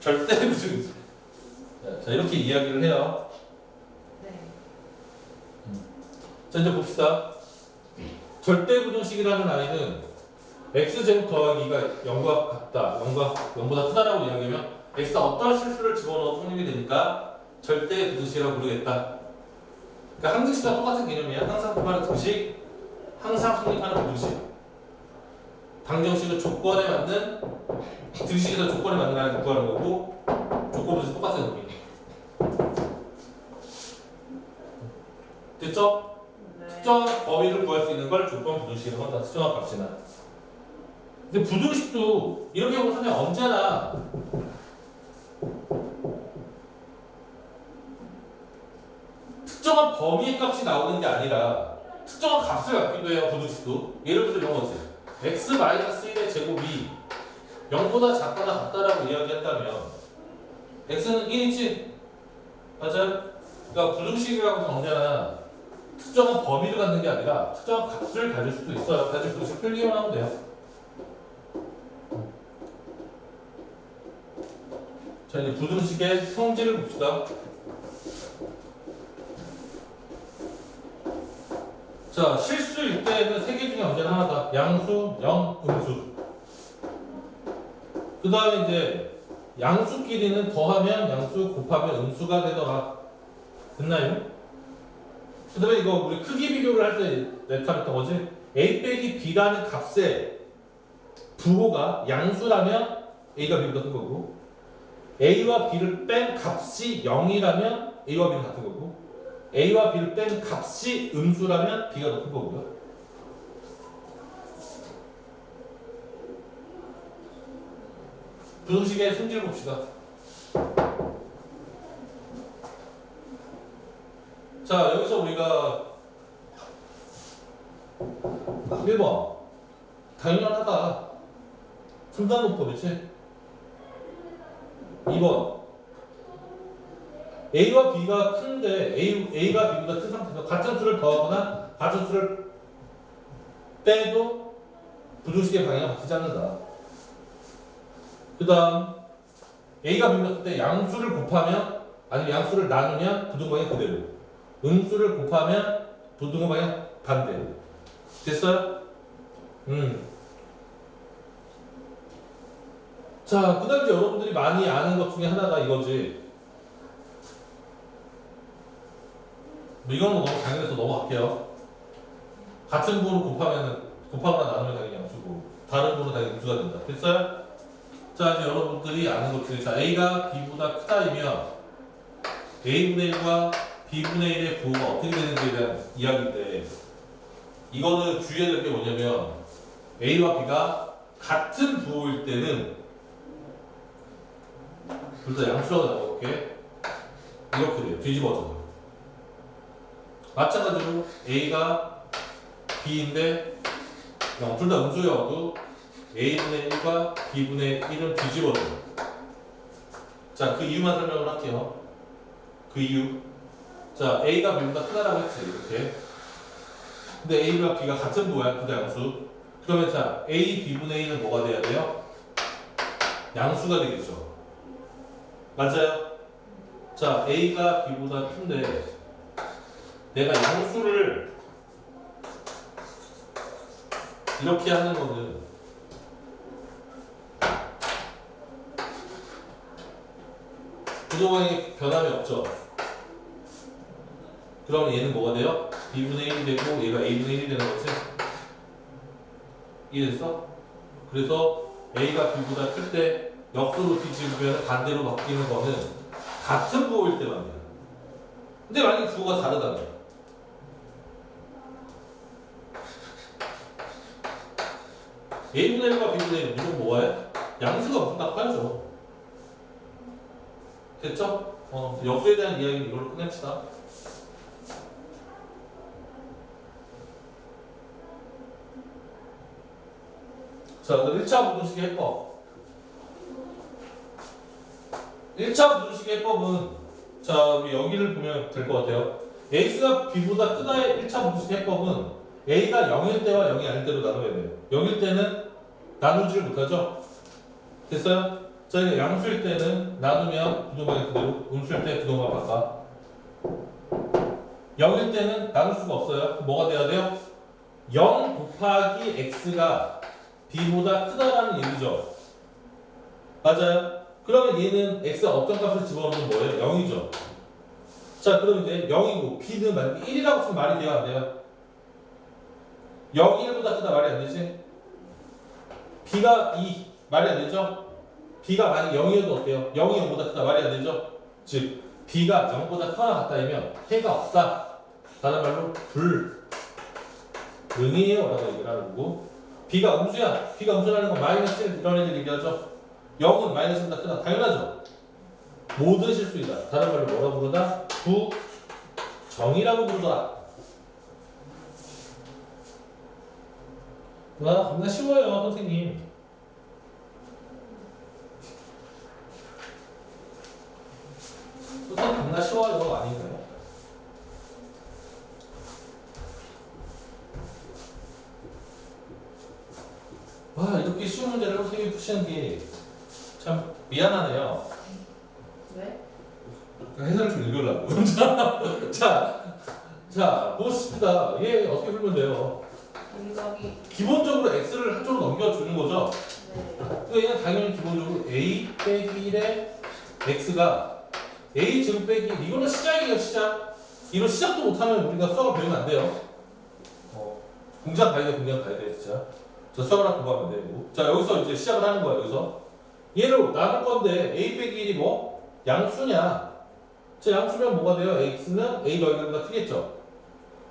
절대 부등식. 자, 이렇게 이야기를 해요. 네. 자, 이제 봅시다. 절대 부등식이라는 아이는 x제곱 더하기 2가 0과 같다, 0보다 크다라고 이야기하면 x가 어떤 실수를 집어넣어도 성립이 되니까 절대 부등식이라고 부르겠다. 그러니까 항등식과 똑같은 개념이야. 항상 성립하는 등식, 항상 성립하는 부등식. 방정식은 조건에 맞는 등식에서 조건에 맞는 하나를 구하는 거고 조건 부등식 똑같은 의미. 됐죠? 네. 특정한 범위를 구할 수 있는 걸 조건 부등식이라고 한다. 특정한 값이나. 근데 부등식도 이렇게 보면 선생님 언제나 특정한 범위의 값이 나오는 게 아니라 특정한 값을 갖기도 해요. 부등식도. 예를 들어 이런 거지. x-1의 제곱이 0보다 작거나 같다라고 이야기한다면 x는 1이지? 맞아요? 그러니까 부등식이라고 하면 언제나 특정한 범위를 갖는 게 아니라 특정한 값을 가질 수도 있어요. 가질 부등식 풀기만 하면 돼요. 자, 이제 부등식의 성질을 봅시다. 자, 실수일 때는 세 개 중에 언제나 하나다. 양수, 영, 음수. 그 다음에 이제 양수끼리는 더하면 양수, 곱하면 음수가 되더라. 됐나요? 그 다음에 이거 우리 크기 비교를 할 때 내가 했던 거지. a 빼기 b라는 값의 부호가 양수라면 a가 b보다 큰 거고 a와 b를 뺀 값이 0이라면 a와 b는 같은 거고 a와 b를 뺀 값이 음수라면 b가 더 큰 거고요. 부등식의 성질을 봅시다. 자, 여기서 우리가 1번 당연하다. 분단문법이지. 2번 A와 B가 큰데 A가 B보다 큰 상태에서 같은 수를 더하거나 같은 수를 빼도 부등식의 방향은 바뀌지 않는다. 그 다음 A가 B보다 클 때 양수를 곱하면 아니면 양수를 나누면 부등방향 그대로, 음수를 곱하면 부등방향 반대. 됐어요? 자, 그 다음 이제 여러분들이 많이 아는 것 중에 하나가 이거지. 뭐 이건 뭐 너무 당연해서 넘어갈게요. 같은 부호를 곱하거나 나누면 당연히 양수고 다른 부호는 당연히 음수가 된다. 됐어요? 자, 이제 여러분들이 아는 것 중에 자, A가 B보다 크다이면 A분의 1과 B분의 1의 부호가 어떻게 되는지에 대한 이야기인데 이거는 주의해야 될 게 뭐냐면 A와 B가 같은 부호일 때는 둘 다 양수라고 잡아볼게. 이렇게 돼요. 뒤집어져. 마찬가지로 A가 B인데 둘 다 음수여도 A분의 1과 B분의 1은 뒤집어져. 자, 그 이유만 설명을 할게요. 그 이유. 자, A가 B보다 크다라고 했지. 이렇게. 근데 A와 B가 같은 부호야. 둘 다 양수. 그러면 자, A, B분의 1은 뭐가 돼야 돼요? 양수가 되겠죠. 맞아요? 자, A가 B보다 큰데 내가 양수를 이렇게 하는 거는 부등방향이 변함이 없죠. 그러면 얘는 뭐가 돼요? B분의 1이 되고 얘가 A분의 1이 되는 거지? 이해됐어? 그래서 A가 B보다 클 때 역수로 뒤집으면 반대로 바뀌는 거는 같은 부호일 때만 돼요. 근데 만약에 부호가 다르다면 A분의 1과 B분의 1은 무조건 뭐예요? 양수가 무슨 나빠야죠. 됐죠? 역수에 대한 이야기는 이걸로 끝냅시다. 자, 그럼 1차 부등식의 해법. 1차 부등식의 해법은 자, 우리 여기를 보면 될 것 같아요. X가 B보다 크다의 1차 부등식 해법은 A가 0일 때와 0이 아닐 때로 나눠야 돼요. 0일 때는 나누지를 못하죠? 됐어요? 자, 이게 양수일 때는 나누면 부동간이 그대로, 음수일 때 부동간 바꿔. 0일 때는 나눌 수가 없어요. 뭐가 돼야 돼요? 0 곱하기 x가 b보다 크다라는 얘기죠. 맞아요? 그러면 얘는 x가 어떤 값을 집어넣으면 뭐예요? 0이죠. 자, 그럼 이제 0이고 b는 만약에 1이라고 쓰면 말이 돼요? 안 돼요? 0이 1보다 크다 말이 안 되지? b가 2 말이 안 되죠? b가 만약 0이어도 어때요? 0이 0보다 크다 말이 안 되죠? 즉 b가 0보다 크거나 같다면 해가 없다. 다른 말로 불응이에요 라고 얘기를 하는 거고, b가 음수야. b가 음수라는 건 마이너스 1 이런 애들 얘기하죠. 0은 마이너스보다 크다. 당연하죠. 모든 실수이다. 다른 말로 뭐라고 부르다? 부정이라고 부르더라. 와, 겁나 쉬워요 선생님. 선생님 겁나 쉬워요 아닌가요? 와, 이렇게 쉬운 문제를 선생님이 푸시는 게 참 미안하네요. 왜? 해설을 좀 읽으려고. 자, 보십시다. 얘 어떻게 풀면 돼요? 공격이. 기본적으로 x를 한쪽으로 넘겨주는 거죠. 네. 그러니까 얘는 당연히 기본적으로 a 빼기 1에 x가 a 제곱 빼기 이거는 시작이에요. 시작. 이런 시작도 못하면 우리가 수학을 배우면 안 돼요. 공장 가야 돼. 공장 가야 돼 진짜. 저 수학을 공부하면 안 되고. 자, 여기서 이제 시작을 하는 거야. 여기서 얘를 나눌 건데 a 빼기 1이 뭐? 양수냐? 자, 양수면 뭐가 돼요? x는 a 더하기 1보다 크겠죠?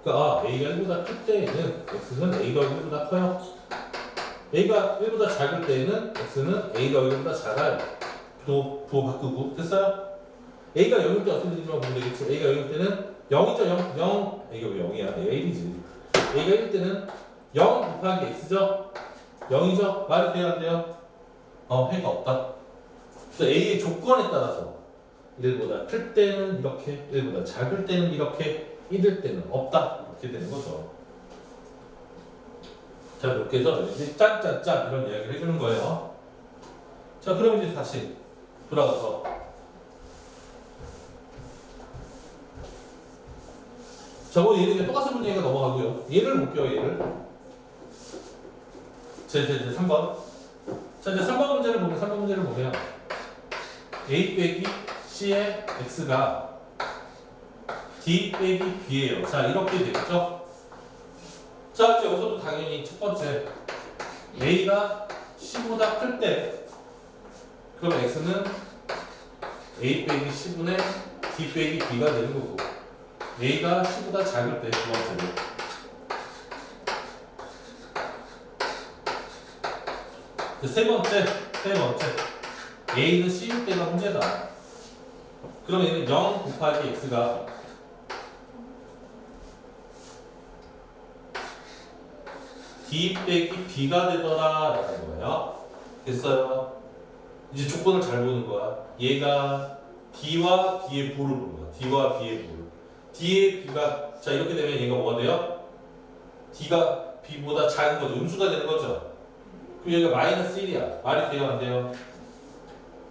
그러니까 a가 1보다 클 때에는 x는 a 더하기 1보다 커요. a가 1보다 작을 때에는 x는 a 더하기 1보다 작아요. 부호 바꾸고. 됐어요? a가 0일 때 어떻게 되는지만 보면 되겠지. a가 0일 때는 0이죠. 0. a가 왜 0이야? 내가 1이지. a가 1일 때는 0 곱하기 x죠? 0이죠? 말이 돼요? 안 돼요? 해가 없다. 그래서 a의 조건에 따라서 1보다 클 때는 이렇게, 1보다 작을 때는 이렇게, 1일 때는 없다. 이렇게 되는 거죠. 자, 이렇게 해서 이제 짠짠짠 이런 이야기를 해주는 거예요. 자, 그럼 이제 다시 돌아가서 저거 얘는 똑같은 문제니까 넘어가고요. 얘를 볼게요. 얘를. 자, 이제 3번. 자, 이제 3번 문제를 보면 a 빼기 c의 x가 d 빼기 b예요. 자, 이렇게 되겠죠? 자, 이제 여기서도 당연히 첫 번째 a가 c보다 클 때 그럼 x는 a 빼기 c분의 d 빼기 b가 되는 거고, a가 c보다 작을 때 두 번째로 세 번째 a는 c일 때가 문제다. 그러면 얘는 0 곱하기 x가 d 빼기 b가 되더라 라는 거예요. 됐어요? 이제 조건을 잘 보는 거야. 얘가 d와 b의 부를 보는 거야. d와 b의 부. d의 b가, 자, 이렇게 되면 얘가 뭐가 돼요? d가 b보다 작은 거죠. 음수가 되는 거죠. 그럼 얘가 마이너스 1이야. 말이 돼요? 안 돼요?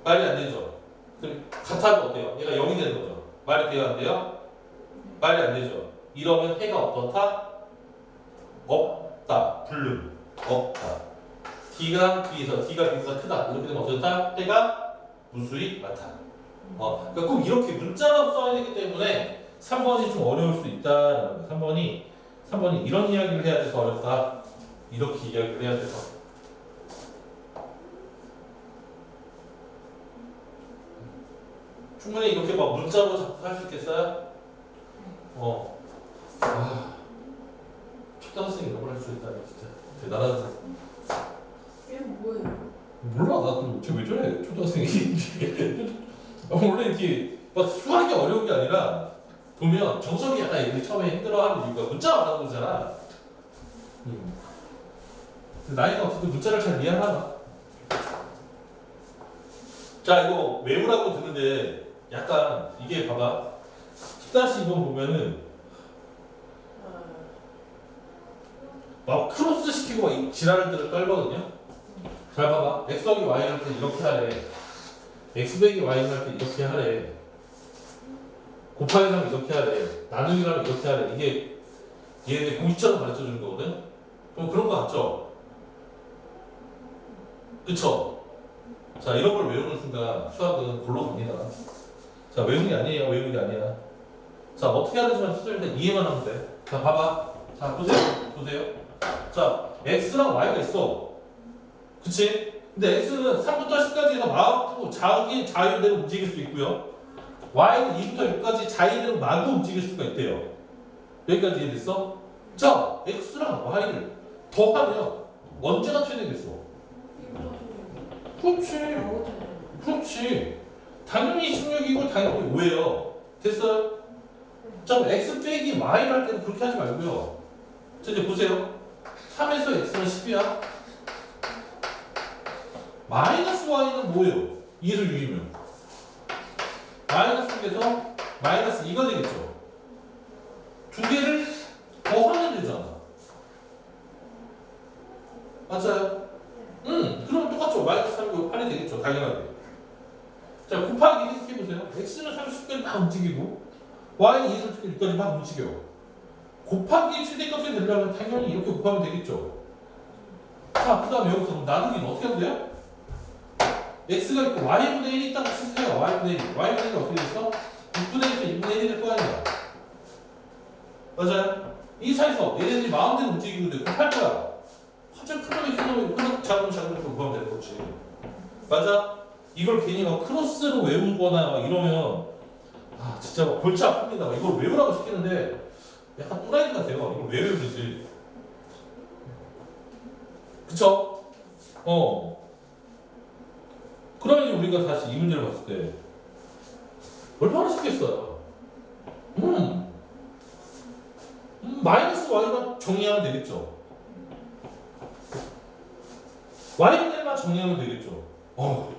말이 안 되죠. 그럼 같아도 어때요? 얘가 0이 되는 거죠. 말이 돼요? 안 돼요? 말이 안 되죠. 이러면 해가 어떻다? 없다. 불능. 없다. d가 b에서 d가 b보다 크다. 이렇게 되면 어떻다? 해가 무수히 많다. 그러니까 꼭 이렇게 문자로 써야 되기 때문에 3번이 좀 어려울 수 있다. 3번이 이런 이야기를 해야 돼서 어렵다. 이렇게 이야기를 해야 돼서. 충분히 이렇게 막 문자로 자꾸 할 수 있겠어요? 초등학생이 이런 걸 할 수 있다니 진짜 대단하다. 이게 뭐예요? 몰라, 나도 쟤왜 저래? 초등학생이. 원래 이렇게 막 수학이 어려운 게 아니라 보면 정석이 약간 이렇게 처음에 힘들어하는 이유가 문자가 많아서 그러잖아. 나이가 어쨌든 문자를 잘 이해하나? 자, 이거 외우라고 듣는데 약간 이게 봐봐. 10-2번 보면은 막 크로스 시키고 막 지랄들을 떨거든요. 잘 봐봐. x 더하기 y를 이렇게 하래. x 빼기 y는 할 때 이렇게 하래. 곱하기를 하면 이렇게 하래. 나누기를 하면 이렇게 하래. 이게 얘네 공식처럼 가르쳐 주는 거거든. 그럼 그런 거 같죠? 그쵸? 자, 이런 걸 외우는 순간 수학은 골로 갑니다. 자, 외우는 게 아니에요. 외우는 게 아니야. 자, 어떻게 하든지 수술인데 이해만 하면 돼. 자, 봐봐. 자, 보세요. 보세요. 자, x랑 y가 있어. 그치? 근데 x는 3부터 10까지 해서 마음대로 자기 자유대로 움직일 수 있고요. y는 2부터 6까지 자유대로 마구 움직일 수가 있대요. 여기까지 이해됐어? 자, x랑 y를 더하면 언제가 최대겠어? 그렇지. 그렇지. 당연히 16이고 당연히 5예요. 됐어요? 자, x 빼기 y를 할 때는 그렇게 하지 말고요. 자, 이제 보세요. 3에서 x는 10이야. 마이너스 y는 뭐예요? 2에서 6이면. 마이너스 6에서 마이너스 2가 되겠죠. 두 개를 더하면 되잖아. 맞아요? 그럼 똑같죠. 마이너스 3이고 8이 되겠죠. 당연하게. 자, 곱하기 이렇게 해보세요. x는 30개를 막 움직이고 y는 2, 30개까지 막 움직여. 곱하기 최대값이 되려면 당연히 이렇게 곱하면 되겠죠. 자, 그 다음에 여기서 나누기는 어떻게 하면 돼요? x가 있고 y분의 1이 있다고 치세요. y분의 1. y분의 1이 어떻게 됐어? 6분의 1에서 2분의 1이 될 거 아니야. 맞아요? 이 사이에서 얘네들이 마음대로 움직이고 있는데 곱할 거야. 화장 크로에 휘놓으면 그냥 작은 곱하면 되는 거지. 맞아? 이걸 괜히 막 크로스로 외우거나 막 이러면 아 진짜 막 골치 아픕니다. 이걸 외우라고 시키는데 약간 또라이 같아요. 이걸 왜 외우지? 그쵸? 그러면 이제 우리가 다시 이 문제를 봤을 때 얼마나 쉽겠어요? 마이너스 y만 정리하면 되겠죠. y분의 1만 정리하면 되겠죠.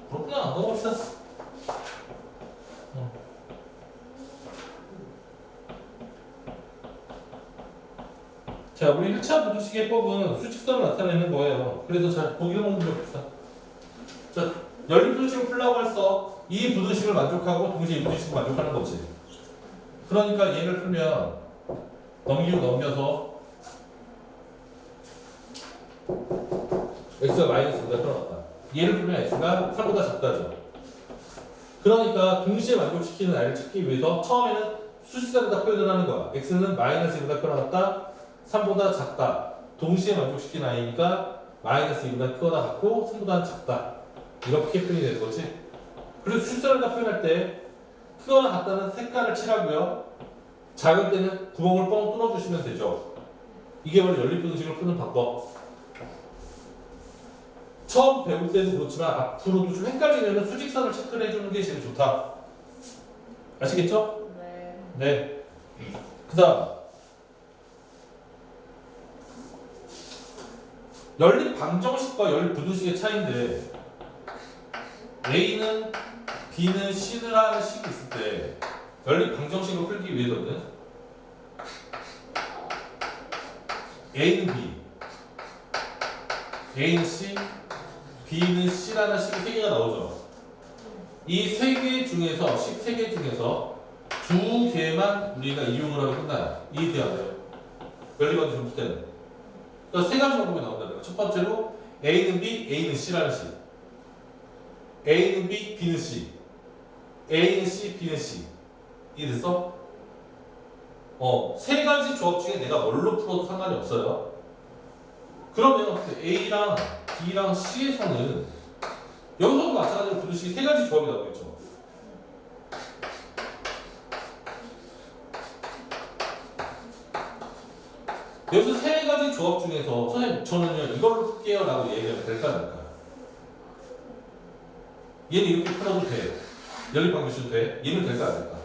그렇구나. 넘어갑시다. 자, 우리 1차 부등식 해법은 수직선을 나타내는 거예요. 그래서 자, 보기를 한번 봅시다. 자, 연립 부등식을 풀라고 했어. 이 부등식을 만족하고 동시에 이 부등식을 만족하는 거지. 그러니까 얘를 풀면 넘겨서 x가 마이너스보다 풀어놨다. 얘를 풀면 x가 3보다 작다죠. 그러니까 동시에 만족시키는 i를 찾기 위해서 처음에는 수직선에다 표현을 하는 거야. x는 마이너스 2보다 크거나 3보다 작다. 동시에 만족시키는 i니까 마이너스 2보다 크거나 같고 3보다 작다. 이렇게 표현이 되는 거지. 그리고 수직선에다 표현할 때 크거나 같다는 색깔을 칠하고요. 작을 때는 구멍을 뻥 뚫어주시면 되죠. 이게 바로 연립부등식을 푸는 방법. 처음 배울 때도 그렇지만 앞으로도 좀 헷갈리면 수직선을 체크를 해주는 게 제일 좋다. 아시겠죠? 네. 네. 그 다음 연립 방정식과 연립 부등식의 차이인데 A는 B는 C라는 식이 있을 때 연립 방정식을 풀기 위해서는 A는 B, A는 C, B는 C라는 식이 3개가 나오죠. 이 3개 중에서 식 3개 중에서 2개만 우리가 이용을 하면 끝나요. 이해돼야 돼요. 연립 방정식 풀 때는. 그러니까 3가지 방법이 나온다는 거예요. 첫 번째로 A는 B, A는 C라는 식. A는 B, B는 C. A는 C, B는 C. 이해됐어? 3가지 조합 중에 내가 뭘로 풀어도 상관이 없어요. 그러면 A랑 B랑 C에서는 여기서도 마찬가지로 부등식이 3가지 조합이 나오겠죠. 여기서 3가지 조합 중에서 선생님 저는요 이걸로 풀게요 라고 얘기하면 될까 말까? 얘는 이렇게 풀어도 돼. 연립 방정식도 돼. 얘는 될까 안 될까?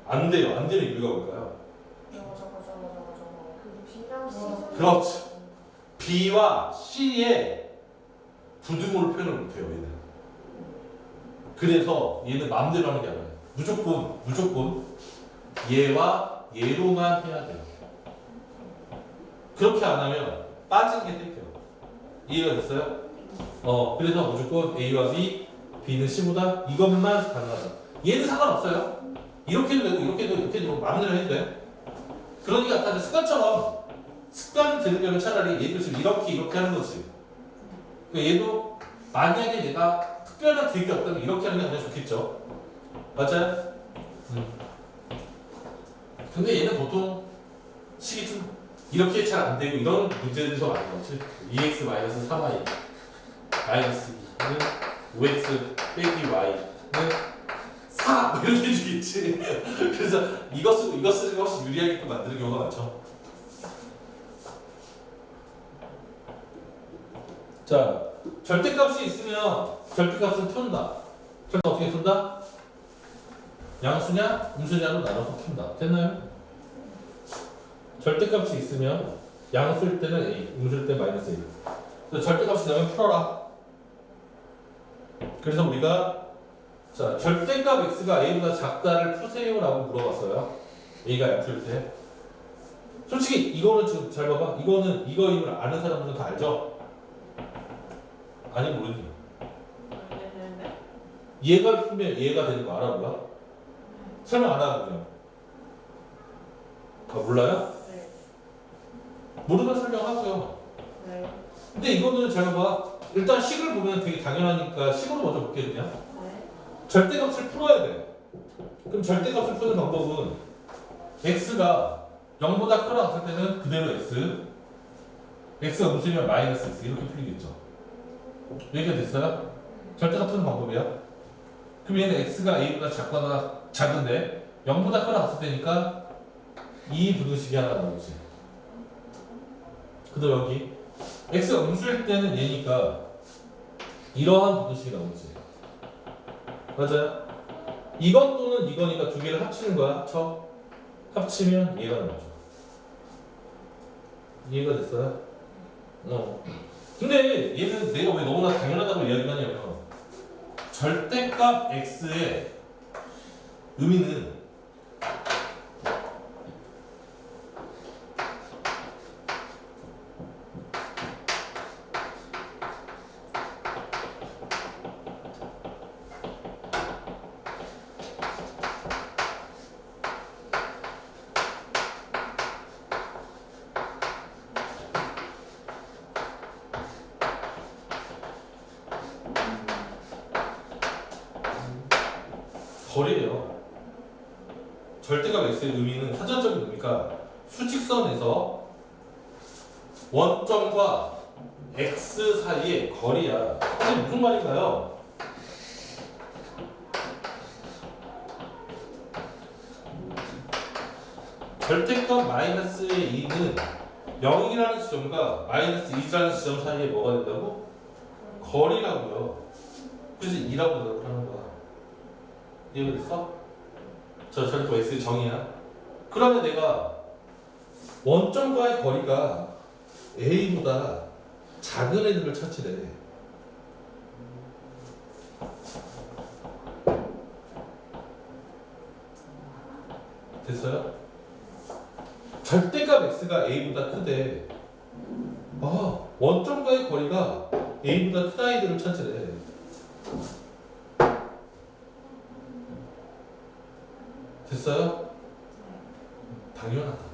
안 돼요. 안 되는 이유가 뭘까요? 그 B랑 C. 그렇지. B와 C의 부등호를 표현을 못해요. 얘는. 그래서 얘는 마음대로 하는 게 아니에요. 무조건 얘와 얘로만 해야 돼요. 그렇게 안 하면 빠진 게 땡겨요. 이해가 됐어요? 그래서 무조건 A와 B, B는 C보다 이것만 가능하다. 얘는 상관없어요. 이렇게도 되고 이렇게도 이렇게 되고 마음대로 해도 돼. 그러니까 아까 습관처럼 습관 들으려면 차라리 얘도 지금 이렇게 하는 거지. 그러니까 얘도 만약에 내가 특별한 계획이 없다면 이렇게 하는 게 가장 좋겠죠. 맞아요? 근데 얘는 보통 식이 좀 이렇게 잘 안 되고 이런 문제들이 좀 많이 나오지. 2x-3y 마이너스 2는 5x 빼기 y는 4 이렇게 해주겠지. 그래서 이거 쓰고 훨씬 유리하게 또 만드는 경우가 많죠. 자, 절대값이 있으면 절대값을 푼다. 절대 어떻게 푼다? 양수냐 음수냐로 나눠서 푼다. 됐나요? 절대값이 있으면 양수일 때는 a, 음수일 때 마이너스 a. 그래서 절대값이 나오면 풀어라. 그래서 우리가 자 절대값 x가 a보다 작다를 푸세요라고 물어봤어요. a가 양수일 때. 솔직히 이거는 지금 잘 봐봐. 이거는 이거 이걸 아는 사람들은 다 알죠? 아니 모르지. 네네네. 얘가 풀면 얘가 되는 거 알아 몰라? 설명 안 하고 그냥. 아 몰라요? 네. 모르면 설명하고요. 네. 근데 이거는 잘 봐봐. 일단 식을 보면 되게 당연하니까 식으로 먼저 볼게 그냥. 네. 절대값을 풀어야 돼. 그럼 절대값을 푸는 방법은 x가 0보다 크다 했을 때는 그대로 x가 음수면 마이너스 x 이렇게 풀리겠죠. 여기가 됐어요? 절대값 푸는 방법이야. 그럼 얘는 x가 a보다 작거나 작은데 0보다 크다 했을 때니까 이 부등식이 하나 나오지. 그다음 여기 x가 음수일 때는 얘니까 이러한 부등식이 나오지. 맞아요? 이건 또는 이거니까 두 개를 합치는 거야. 합치면 얘가 나오죠. 이해가 됐어요? 근데 얘는 내가 왜 너무나 당연하다고 이야기하냐면 절대값 x의 의미는 거리예요. 절대값 x의 의미는 사전적인 의미가 수직선에서 원점과 x 사이의 거리야. 이게 무슨 말인가요? 절대값 마이너스 2는 0이라는 지점과 마이너스 2라는 지점 사이에 뭐가 된다고? 거리라고요. 그래서 2라고 대답을 하는 거야. 이해가 됐어? 저 절대값 x의 정의야. 그러면 내가 원점과의 거리가 a보다 작은 애들을 찾으래. 됐어요? 절대값 x가 a보다 크대. 아, 원점과의 거리가 a보다 큰 아이들을 찾으래. 됐어요? 당연하다.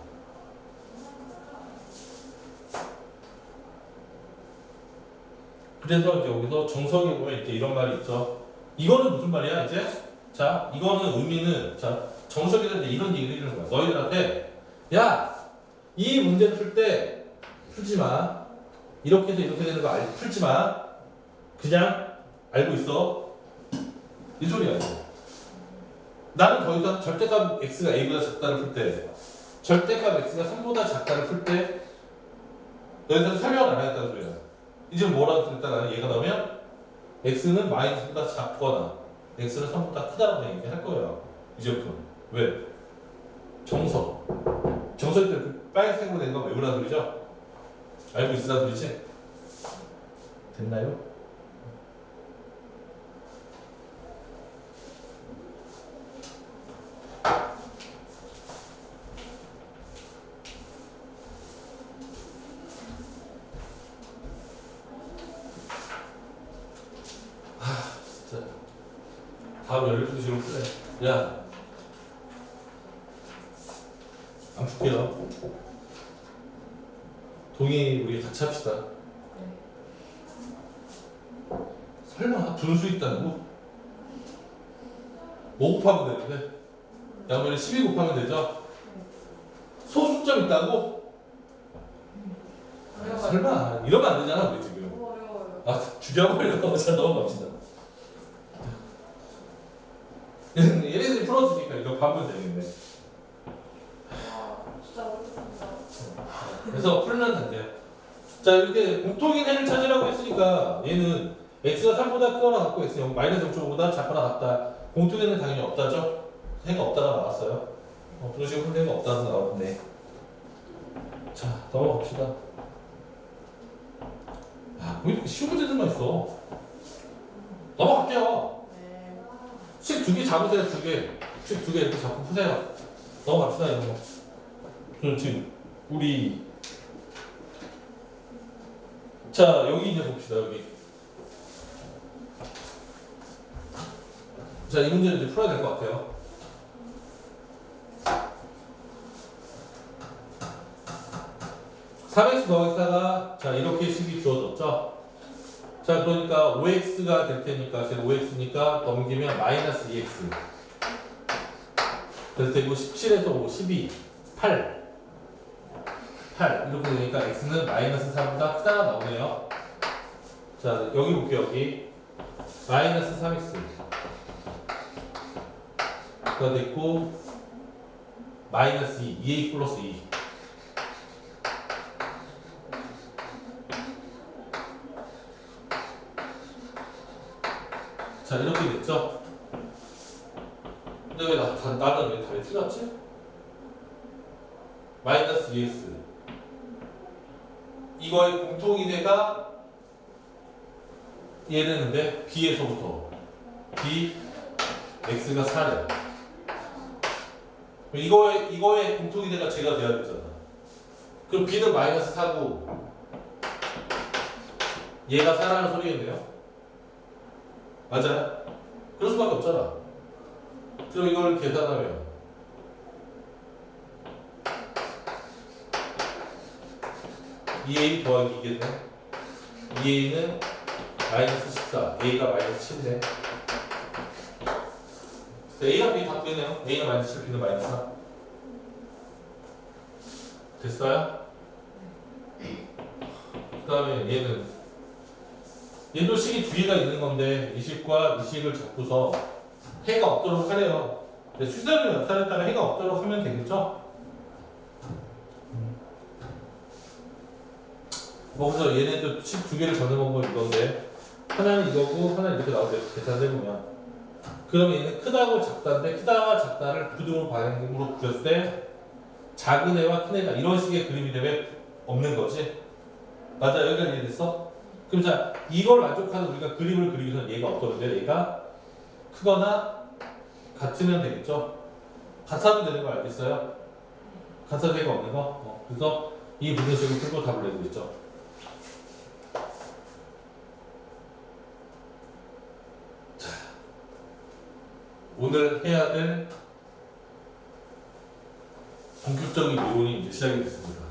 그래서 이제 여기서 정석에 보면 이렇게 이런 말이 있죠. 이거는 무슨 말이야 이제? 자, 이거는 의미는 자 정석에서 이제 이런 얘기를 해주는 거야. 너희들한테 야, 이 문제를 풀 때 풀지 마. 이렇게 해서 이렇게 되는 거 풀지 마. 그냥 알고 있어. 이 소리야. 나는 더 이상 절대값 x가 a보다 작다를 풀 때, 절대값 x가 3보다 작다를 풀 때, 너희들 설명을 안 하겠다는 소리야. 이제 뭐라고 했다 나는 얘가 나오면 x는 마이너스보다 작거나 x는 3보다 크다라고 얘기할 거예요. 이제부터. 왜? 정석. 정석일 때 그 빨간색으로 된 거 외우라는 소리죠? 알고 있으라는 소리지? 됐나요? 진짜 다음 12식으로 풀래. 야, 안 풀게요. 동의 우리 같이 합시다. 설마 분수 있다고? 5 곱하면 되는데 양면에 12 곱하면 되죠? 소수점 있다고? 설마 이러면 안 되잖아 우리 지금. 어려워요. 아 죽여버리려고 잘 넘어갑시다. 얘네들이 풀어주니까 이거 봐면 되겠네. 와, 진짜 어렵습니다. 그래서 풀면 된대요. 자 이렇게 공통인 해를 찾으라고 했으니까 얘는 x가 3보다 크거나 같고 x 마이너스 0.5보다 작거나 같다. 공통인은 당연히 없다죠? 해가 없다가 나왔어요. 그런 식으로 풀는 거 없다가 나왔네. 자 넘어갑시다. 아, 왜 이렇게 쉬운 문제들만 있어? 넘어갈게요. 네. 식 2개 잡으세요, 2개. 식 2개 이렇게 잡고 푸세요. 넘어갑시다, 이런 거. 지금, 우리. 자, 여기 이제 봅시다, 여기. 자, 이 문제를 이제 풀어야 될 것 같아요. (3x 더하기 4가) 자 이렇게 식이 주어졌죠. 자 그러니까 5x가 될 테니까 지금 5x니까 넘기면 마이너스 2x 될 테고 17에서 5, 12, 8 이렇게 되니까 x는 마이너스 4보다 크다가 나오네요. 자 여기 볼게요. 여기 마이너스 3x가 됐고 마이너스 2, 2a 플러스 2 자 이렇게 됐죠? 근데 왜 나는 왜 답이 틀렸지? 마이너스 2x 이거의 공통이대가 얘는데 b에서부터 b x가 4래. 이거의 공통이대가 제가 돼야 되잖아. 그럼 b는 마이너스 4고 얘가 4라는 소리겠네요. 맞아요? 그럴 수밖에 없잖아. 그럼 이걸 계산하면 2a 더하기 2겠네. 2a는 마이너스 14, a가 마이너스 7이네. a랑 b 다 되네요. a는 마이너스 7, b는 마이너스 4. 됐어요? 그 다음에 얘도 식이 두 개가 있는 건데 이 식과 이 식을 잡고서 해가 없도록 하래요. 수설을 나타냈다가 해가 없도록 하면 되겠죠? 그래서 얘네도 식 두 개를 적는 방법이 이건데 하나는 이거고 하나는 이렇게 나오는데 계산해보면 그러면 얘는 크다고 작다인데 크다와 작다를 부등호 방향으로 그렸을 때 작은 애와 큰 애가 이런 식의 그림이 되면 없는 거지? 맞아? 여기까지 이해됐어? 그럼 자 이걸 만족하는 우리가 그림을 그리기 위해서 얘가 어떠는데 얘가 크거나 같으면 되겠죠? 같아도 되는 거 알겠어요? 같아도 얘가 없는 거? 그래서 이 부등식을 풀고 답을 내고 있죠. 자, 오늘 해야 될 본격적인 이론이 이제 시작이 됐습니다.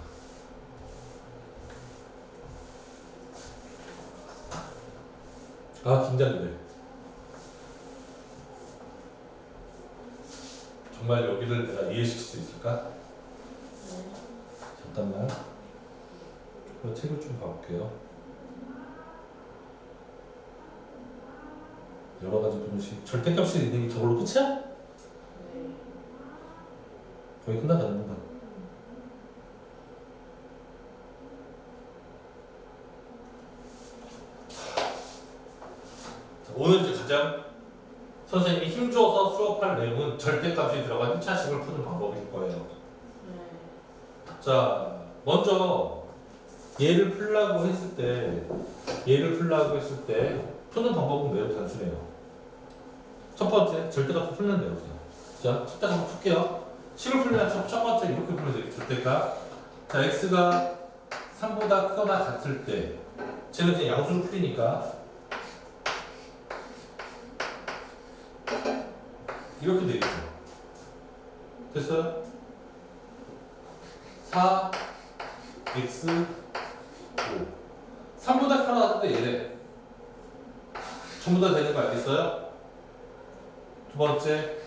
아 긴장돼. 정말 여기를 내가 이해시킬 수 있을까? 잠깐만. 조금 책을 좀 봐볼게요. 여러 가지 분식 절대값이 있는 게 저걸로 끝이야? 거의 끝나가는 건가? 오늘 이제 가장 선생님이 힘줘서 수업할 내용은 절대값이 들어간 1차식을 푸는 방법일 거예요. 자, 먼저 얘를 풀라고 했을 때 푸는 방법은 매우 단순해요. 첫 번째, 절대값을 풀면 돼요. 자, 절대값을 풀게요. 식을 풀면 첫 번째 이렇게 풀면 되겠죠. 절대값. 자, x가 3보다 크거나 같을 때 쟤는 그냥 양수를 풀리니까 이렇게 되겠죠. 됐어요? 4 x 5 3보다 크나 같은데 얘네 전부 다 되는 거 알겠어요? 두 번째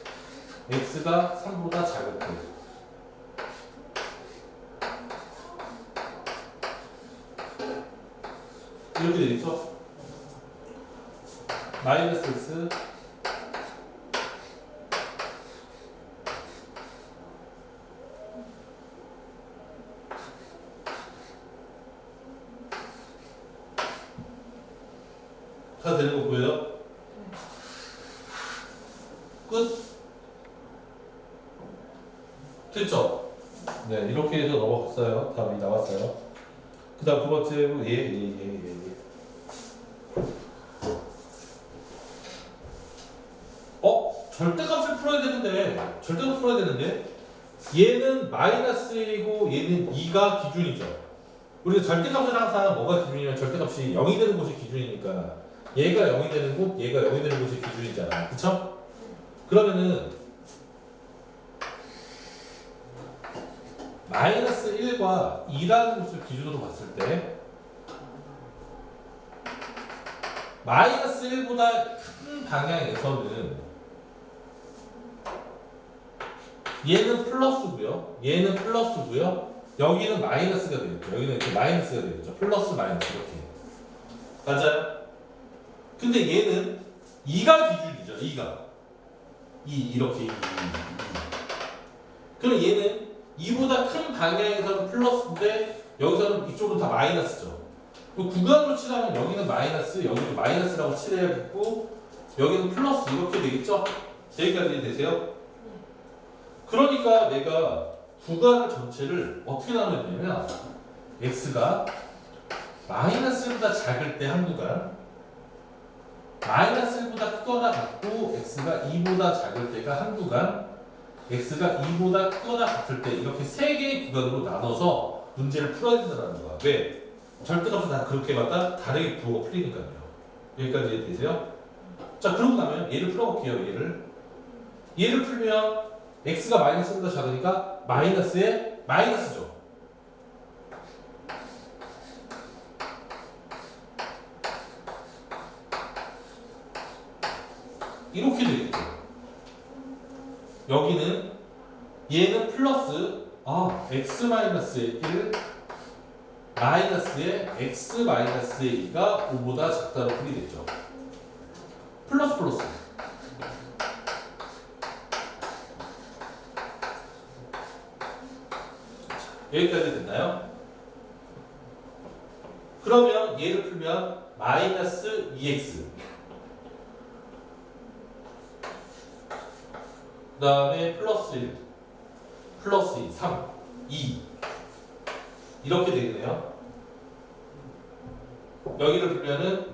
x가 3보다 작을 때 이렇게 되겠죠? 마이너스 x 다 되는 거 보여요? 끝? 됐죠? 네, 이렇게 해서 넘어갔어요. 답이 나왔어요. 그 다음 두 번째로 얘. 절대값을 풀어야 되는데 절대값 풀어야 되는데 얘는 마이너스 1이고 얘는 2가 기준이죠. 우리가 절대값을 항상 뭐가 기준이냐면 절대값이 0이 되는 곳이 기준이니까 얘가 0이 되는 곳, 얘가 0이 되는 곳이 기준이잖아. 그쵸? 그러면은 마이너스 1과 2라는 곳을 기준으로 봤을 때 마이너스 1보다 큰 방향에서는 얘는 플러스고요. 얘는 플러스고요. 여기는 마이너스가 되겠죠. 여기는 이렇게 마이너스가 되겠죠. 플러스 마이너스 이렇게. 맞아요? 근데 얘는 2가 기준이죠. 2가. 이렇게 2. 그럼 얘는 2보다 큰 방향에서는 플러스인데 여기서는 이쪽은 다 마이너스죠. 그 구간으로 칠하면 여기는 마이너스, 여기도 마이너스라고 칠해야겠고 여기는 플러스 이렇게 되겠죠? 여기까지 되세요? 그러니까 내가 구간을 전체를 어떻게 나누냐면 x가 마이너스 1보다 작을 때 한 구간 마이너스 1보다 크거나 같고 x가 2보다 작을 때가 한 구간 x가 2보다 크거나 같을 때 이렇게 세 개의 구간으로 나눠서 문제를 풀어야 된다는 거야. 왜? 절대값은 다 그렇게마다 다르게 부호가 풀리니까요. 여기까지 이해되세요? 자, 그러고 나면 얘를 풀어볼게요. 얘를 풀면 x가 마이너스보다 작으니까 마이너스에 마이너스죠. 이렇게 되겠죠. 여기는 얘는 플러스 x 마이너스의 1 마이너스의 x 마이너스의 2가 5보다 작다로 풀이됐죠. 플러스 플러스. 여기까지 됐나요? 그러면 얘를 풀면 마이너스 2x 그 다음에 플러스 1 플러스 2 3 2 이렇게 되겠네요. 여기를 풀면은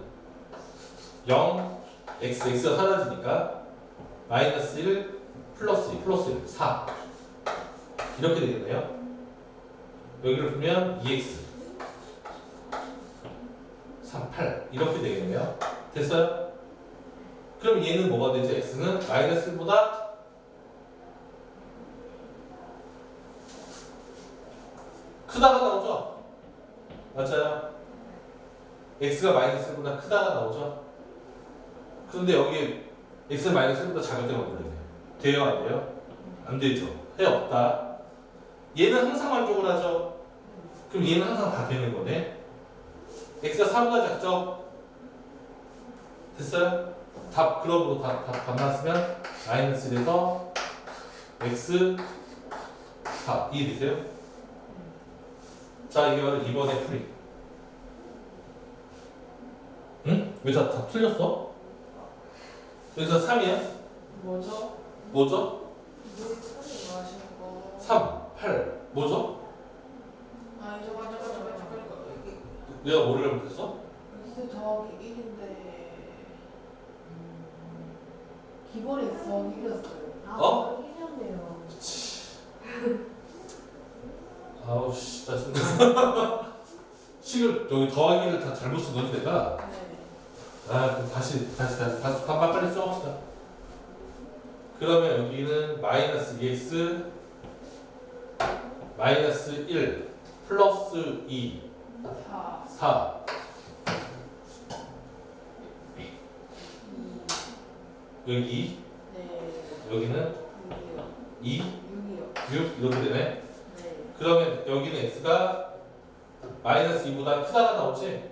0 x가 사라지니까 마이너스 1 플러스 2 플러스 1 4 이렇게 되겠네요. 여기를 풀면 2x 3, 8 이렇게 되겠네요. 됐어요? 그럼 얘는 뭐가 되지? x는 마이너스 1보다 크다가 나오죠? 맞아요? x가 마이너스 1보다 크다가 나오죠? 그런데 여기 x가 마이너스 1보다 작을 때만 불러야 돼요. 돼요? 안 돼요? 안 되죠. 해 없다. 얘는 항상 만족을 하죠. 그럼 얘는 항상 다 되는 거네. x가 4보다 작죠? 됐어요? 답 그럼으로 답 나왔으면 마이너스 1에서 x 4 이해되세요? 자, 이게 바로 2번의 풀이. 응? 왜 다 틀렸어? 여기서 3이야? 뭐죠? 뭐죠? 뭐 하시는 거? 3, 8 뭐죠? 아니 잠깐 내가 뭐를 잘못했어? x 더하기 1인데 기본이 x 더하기 1이었어요. 어? 1이었네요. 아우 씨 짜증나. 식을 여기 더하기를 다 잘못 쓴 거지 내가. 네. 그럼 다시 반만 빨리 써봅시다. 그러면 여기는 마이너스 2x 마이너스 1 플러스 2 4 4 여기 2 네 여기는 6이요 2 6이요 6 이렇게 되네. 네 그러면 여기는 x가 마이너스 2보다 크다가 나오지?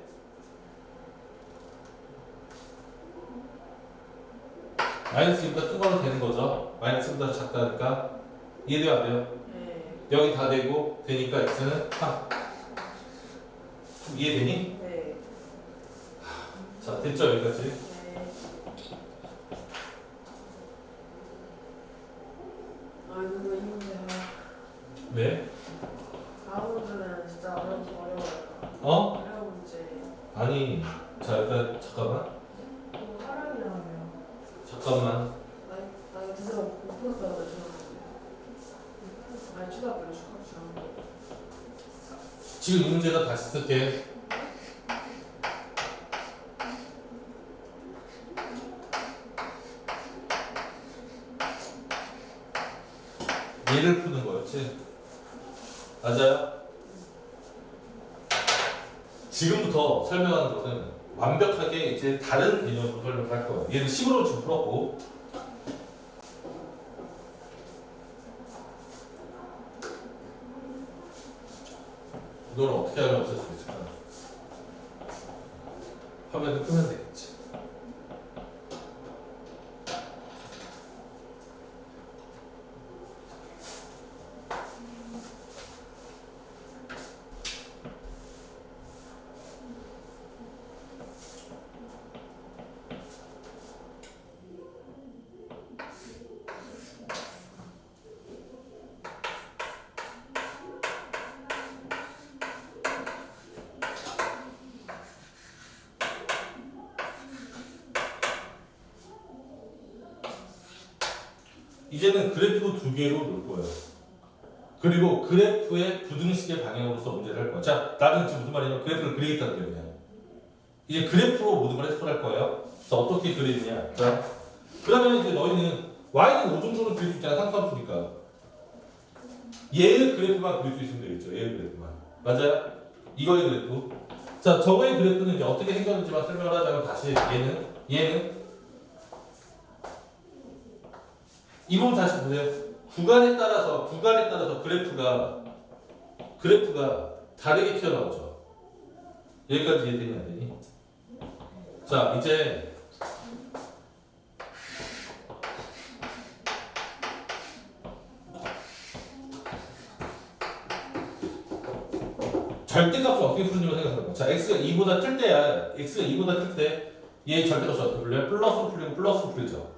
마이너스 2보다 큰 걸로 되는 거죠. 마이너스 2보다 작다니까. 이해돼요 안 돼요? 네 여기 다 되고 되니까 x는 3. 이해되니? 네 자 됐죠 여기까지. 네. 아 이거 이 문제 왜? 다음 문제는 진짜 어려워요 어? 어려운 문제 아니 자 일단 잠깐만 이거 하랑이라며 잠깐만 나 이거 진짜 못 풀었어요 나 아니 초등학교 중학교 지금 이 문제가 다시 쓸게. 얘를 푸는 거였지? 맞아요? 지금부터 설명하는 것은 완벽하게 이제 다른 개념으로 설명을 할 거예요. 얘는 식으로 지금 풀었고 이걸 어떻게 하면 없앨 수 있을까? 화면을 끄면 되겠지. 이제는 그래프 두 개로 놓을 거예요. 그리고 그래프의 부등식의 방향으로서 문제를 할 거야. 자, 나는 지금 무슨 말이냐면 그래프를 그리겠다는 거예요. 그냥. 이제 그래프로 모든 걸 해석할 거예요. 자, 어떻게 그리느냐. 자, 그러면 이제 너희는 y는 5 정도는 그릴 수 있잖아. 상수함수니까. 얘의 그래프만 그릴 수 있으면 되겠죠. 얘의 그래프만. 맞아요? 이거의 그래프. 자, 저거의 그래프는 이제 어떻게 생겼는지만 설명을 하자면 다시 얘는 이 부분 다시 보세요. 구간에 따라서 그래프가 다르게 튀어나오죠. 여기까지 이해되니 안 되니? 자, 이제 절대값을 어떻게 푸는지만 생각해봐. 자, x가 2보다 클 때야. x가 2보다 클 때 얘 절대값을 어떻게 풀려요? 플러스로 풀리고 플러스로 풀리죠.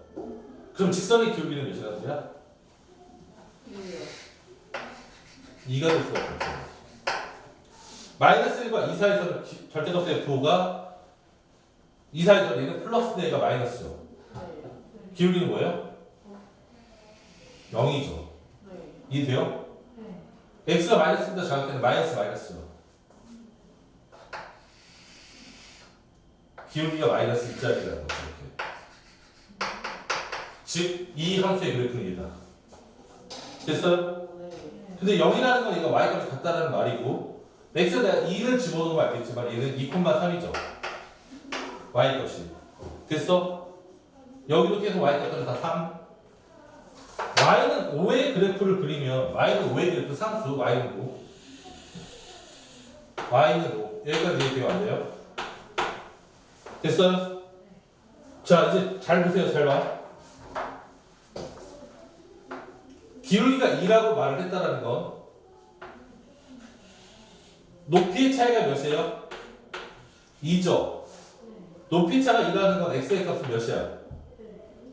그럼 직선의 기울기는 몇 시간이야? 2가 될 수가 없죠. 마이너스 1과 2 사이에서는 절대값의 부호가 2 사이에서 얘는 플러스 얘가 마이너스죠. 기울기는 뭐예요? 0이죠. 이해돼요? x가 마이너스보다 작을 때는 마이너스죠. 기울기가 마이너스 2짜리라는 거죠. 이렇게. 즉, 이 함수의 그래프는 얘다. 됐어요? 근데 0이라는 건 얘가 y값이 같다는 말이고 x에 내가 2를 집어넣으면 알겠지만 얘는 2,3이죠. y값이. 됐어? 여기도 계속 y값은 다 3. y는 5의 그래프를 그리면 y는 5의 그래프 상수 y는 5. y는 5. 여기까지 이해돼요? 안 돼요? 됐어요? 자, 이제 잘 보세요. 잘 봐. 기울기가 2라고 말을 했다는 건 높이의 차이가 몇이에요? 2죠. 높이 차가 2라는 건 x의 값은 몇이야?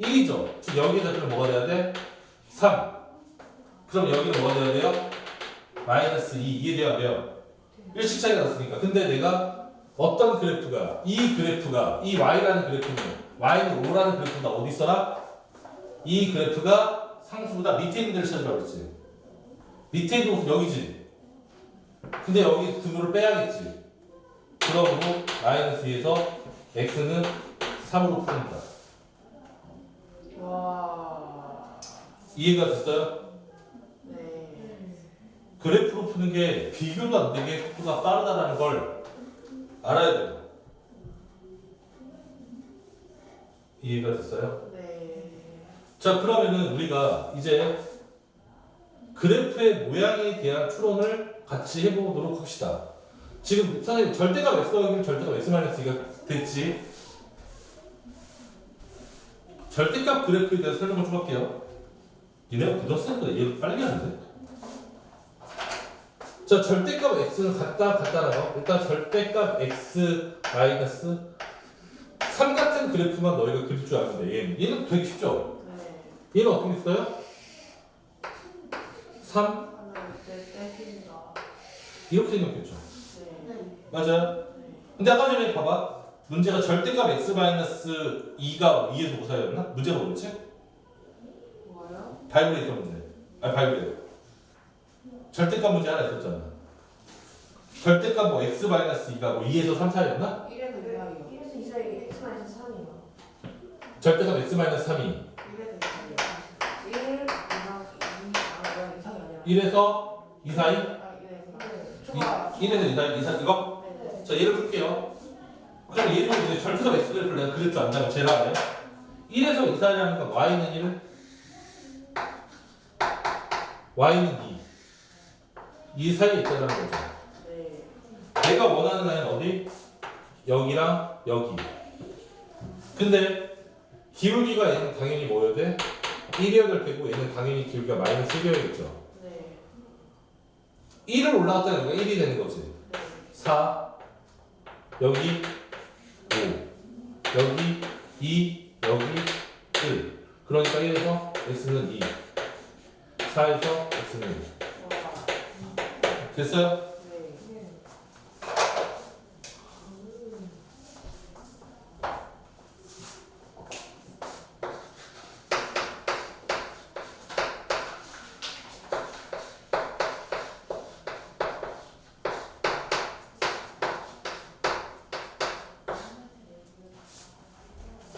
1이죠. 즉 여기에다 그럼 뭐가 돼야 돼? 3. 그럼 여기는 뭐가 돼야 돼요? 마이너스 2. 이해돼야 돼요? 1씩 차이가 났으니까. 근데 내가 어떤 그래프가 이 y라는 그래프는 y는 5라는 그래프가 어디 있어라? 이 그래프가 상수보다 밑에 있는 데를 찾으라고 했지. 밑에 있는 곳은 여기지. 근데 여기 등호를 빼야겠지. 그러므로 마이너스 2에서 x는 3으로 푼다. 와 이해가 됐어요? 네. 그래프로 푸는 게 비교도 안 되게 속도가 빠르다는 걸 알아야 돼요. 이해가 됐어요? 네. 자, 그러면은 우리가 이제 그래프의 모양에 대한 추론을 같이 해보도록 합시다. 지금 선생님 절대값 x 더하기는 절대값 x-2가 됐지? 절대값 그래프에 대해서 설명을 좀 할게요. 얘네가 굳었으니까 얘 빨리 하는데. 자, 절대값 x는 같다라는 거. 일단 절대값 x 마이너스 3 같은 그래프만 너희가 그릴 줄 아는데 얘는 되게 쉽죠? 네. 얘는 어떻게 있어요? 3 하나 떼긴다. 이렇게 생겼겠죠. 네. 맞아요? 네. 근데 아까 전에 봐봐. 문제가 절대값 x-2가 2에서 5 사이였나? 문제가 뭐였지? 뭐요? 바이브레이터 문제. 아니 바이브레이터. 절대값 문제 하나 있었잖아. 절대값 뭐 x-2가 뭐 2에서 3 사이였나? 1에서 2하기요. 1에서 2 사이 X-3이요. 절대값 x-3이 1에서 2하기요. 1, 2, 2 1에서 2 사이? 아, 네. 초과. 1에서 2 사이? 2 사이 이거? 네. 자 얘를 풀게요. 그럼 얘도 이제 절대값 x 그래프를 내가 그릴 줄 안다면 제일 안해. 1에서 2 사이라는 건 y는 1, y는 2. 이 사이에 있다는 거죠. 네. 내가 원하는 라인 어디? 여기랑 여기. 근데 기울기가 얘는 당연히 뭐여야 돼? 1이어야 될 테고 얘는 당연히 기울기가 마이너스 1이어야겠죠. 네. 1을 올라갔다는 거 1이 되는 거지. 네. 4 여기 5 여기 2 여기 1. 그러니까 1에서 x는 2 4에서 x는 1. 와. 됐어요? 네.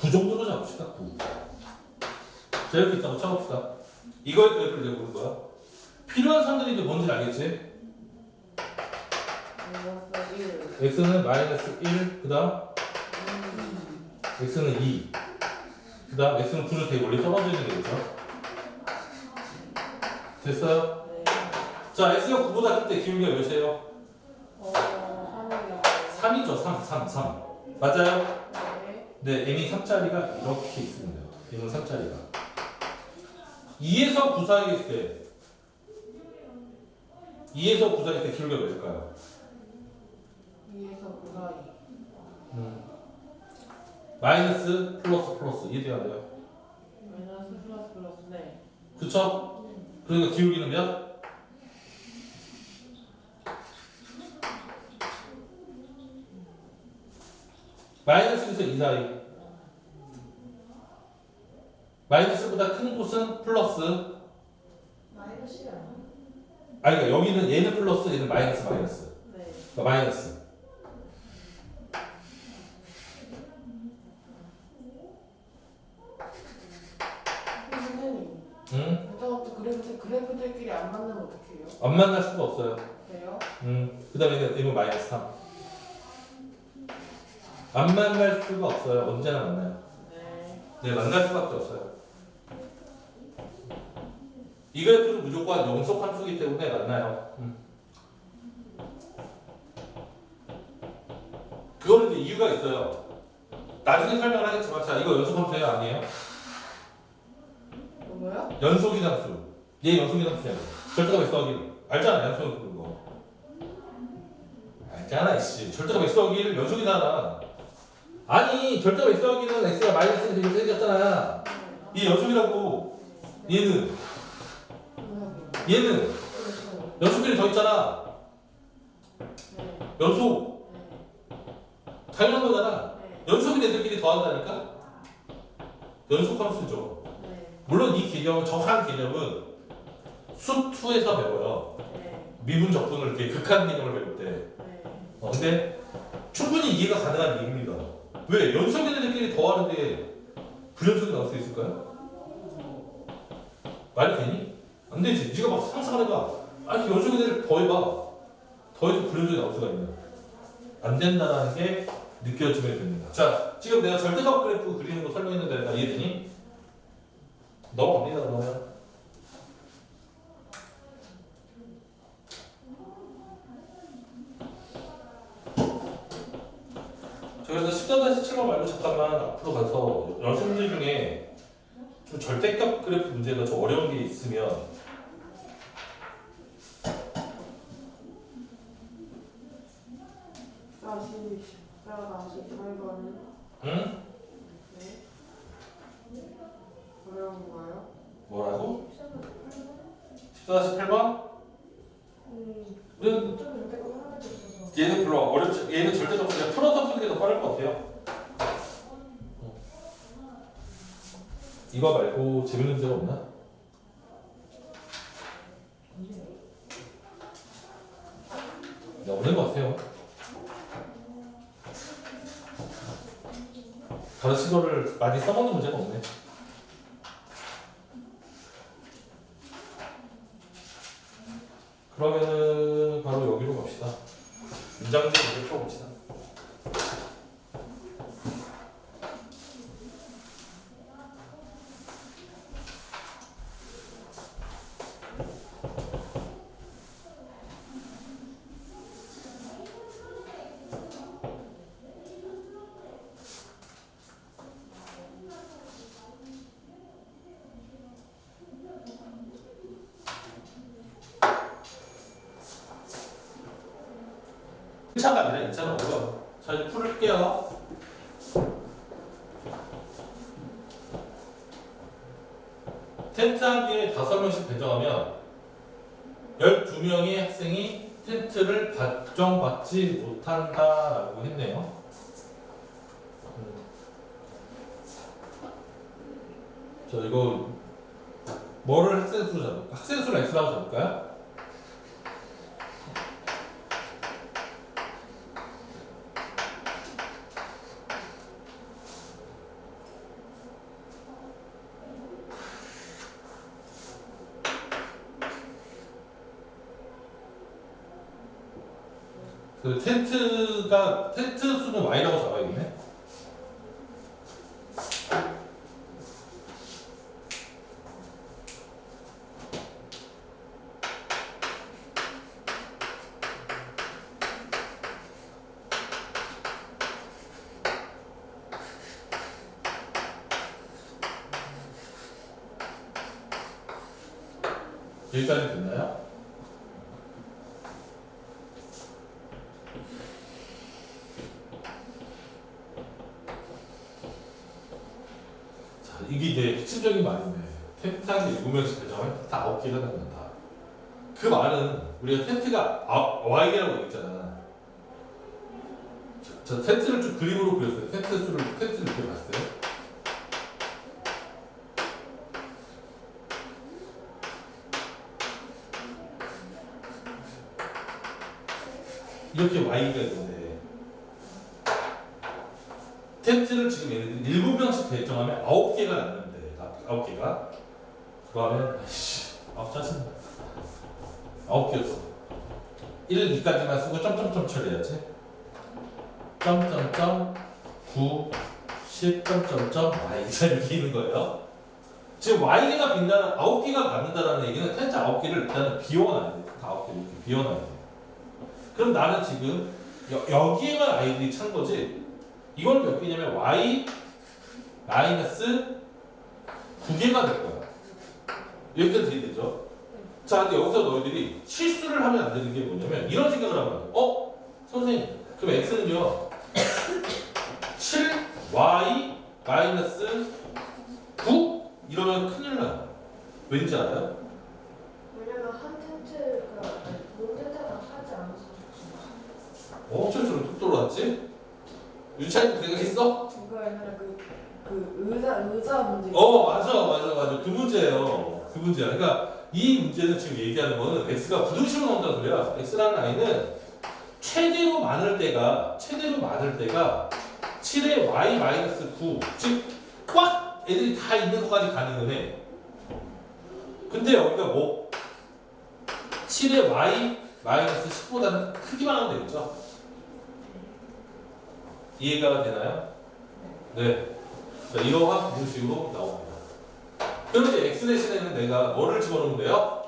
구 정도로 잡읍시다. 9. 자 이렇게 있다고 쳐봅시다. 이거에 그래프를 내가 보는 거야. 필요한 선들이 이제 뭔지 알겠지? 마이너스 1. x는 마이너스 1, 그 다음 x는 2, 그 다음 x는 9는 되게 멀리 떨어지는 거죠. 됐어요? 네. 자, x가 9보다 클 때 기울기가 몇이에요? 3이요. 3이죠. 3. 맞아요? 네. 네, n이 3짜리가 이렇게 있으면 돼요. n은 3짜리가. 2에서 9 사이에 있을 때 2에서 9 사이에 있을 때 기울기가 몇일까요? 2에서 9 사이. 마이너스 플러스 이해돼야 돼요. 마이너스 플러스 네. 그쵸? 그러니까 기울기는 몇? 마이너스에서 2 사이. 마이너스보다 큰 곳은 플러스. 마이너스야. 아니 그러니까 여기는 얘는 플러스 얘는 마이너스. 네. 그러니까 마이너스. 선생님. 응? 이따가부터 그래프들끼리 안 맞는 거 어떻게 해요? 안 만날 수가 없어요. 그래요? 그 다음에 얘는 마이너스 3. 안 만날 수가 없어요. 언제나 만나요. 네. 네, 만날 수밖에 없어요. 이 그래프는 무조건 영속 함수이기 때문에 만나요. 그거는 이제 이유가 있어요. 나중에 설명을 하겠지만, 자, 이거 연속 함수예요, 아니에요? 뭐요? 연속인 함수. 얘 연속인 함수야. 절대값 x 더하기 알잖아, 연속인 그런 거. 알잖아, 이씨. 절대값 x 더하기 연속이잖아. 아니, 절대값 x 더하기는 x가 마이너스 되게 생겼잖아. 얘 연속이라고. 얘는 연속끼리 더 있잖아. 네. 연속. 당연한 거잖아. 네. 연속인 애들끼리 더한다니까? 연속 함수죠. 네. 물론 이 개념은 정확한 개념은 수2에서 배워요. 네. 미분 적분을 이렇게 극한 개념을 배울 때. 네. 근데 충분히 이해가 가능한 이유입니다. 왜? 연속인 애들끼리 더하는데 불연속이 나올 수 있을까요? 말이 되니? 안 되지. 네가 막 상상을 해봐. 아니 연속 그대를 더해봐. 더해서 불연속이 나올 수가 있냐? 안 된다는 게 느껴지면 됩니다. 자, 지금 내가 절대값 그래프 그리는 거 설명했는데 다 이해되니? 넘어갑니다 그러면. 자, 그래서 14-7번 말고 잠깐만 앞으로 가서 연습 문제 중에 좀 절대값 그래프 문제가 좀 어려운 게 있으면 다시 8번은 응? 네. 어려운 거예요? 뭐라고? 14-8번? 우리는 좀 절대값 하나밖에 없어서. 얘는 별로 어렵지. 얘는 절대값 그냥 풀어서 푸는 게 더 빠를 것 같아요. 이거 말고 재밌는 문제가 없나? 네, 없는 것 같아요. 가르친 거를 많이 써먹는 문제가 없네. 그러면은 바로 여기로 갑시다. 문장제 문제 풀어봅시다. 차가 아니라 있잖아 어려워. 자 이제 풀을게요. 텐트 한 개에 5명씩 배정하면 12명의 학생이 텐트를 배정받지 못한다라고 했네요. 자 이거 뭐를 학생 수로 잡을까? 학생 수를 X라고 잡을까요? 그 텐트 수는 Y라고 잡아야겠네. 여기까지 됐나요? 자, 이게 이제 핵심적인 말인데 텐트 한 개 7명씩 배정하면 다 9개가 남는다. 그 말은 우리가 텐트가 Y라고 얘기했잖아. 자, 텐트를 좀 그림으로 그렸어요. 텐트를 이렇게 봤을 때 이렇게 Y가 있는데 텐트를 지금 얘네들이 7명씩 배정하면 9개가 남는데 9개가 그러면 짜증나 9개였어 1, 2까지만 쓰고 점점점 처리해야지 점점점 9, 10, 점점점 Y 이렇게 있는 거예요. 지금 Y가 빛나는 9개가 맞는다는 얘기는 텐트 9개를 일단은 비워놔야 돼. 9개 이렇게 비워놔야 돼. 그럼 나는 지금 여기에만 아이들이 찬 거지. 이건 몇 개냐면 y 마이너스 9개가 될 거야. 여기까지 이해되죠? 자, 근데 여기서 너희들이 실수를 하면 안 되는 게 뭐냐면 이런 생각을 하면 선생님, 그럼 x는요 7y 마이너스 9 이러면 큰일 나요. 왠지 알아요? 왜냐면 한 텐트가 본 텐트가 하지 않았어. 어쩔 줄 뚝 떨어졌지? 유찬이 생각했어? 이거 옛날에 그 의자 문제. 맞아. 그 문제예요. 그 문제야. 그러니까 이 문제는 지금 얘기하는 거는 x가 부등식으로 나온다는 소리야. x라는 라인은 최대로 많을 때가 7의 y 마이너스 9, 즉 꽉 애들이 다 있는 것까지 가는 거네. 근데 여기가 뭐 7의 y 마이너스 10보다는 크기만 하면 되겠죠? 이해가 되나요? 네. 자, 이러한 공식으로 나옵니다. 그럼 이제 x 대신에는 내가 뭐를 집어넣으면 돼요?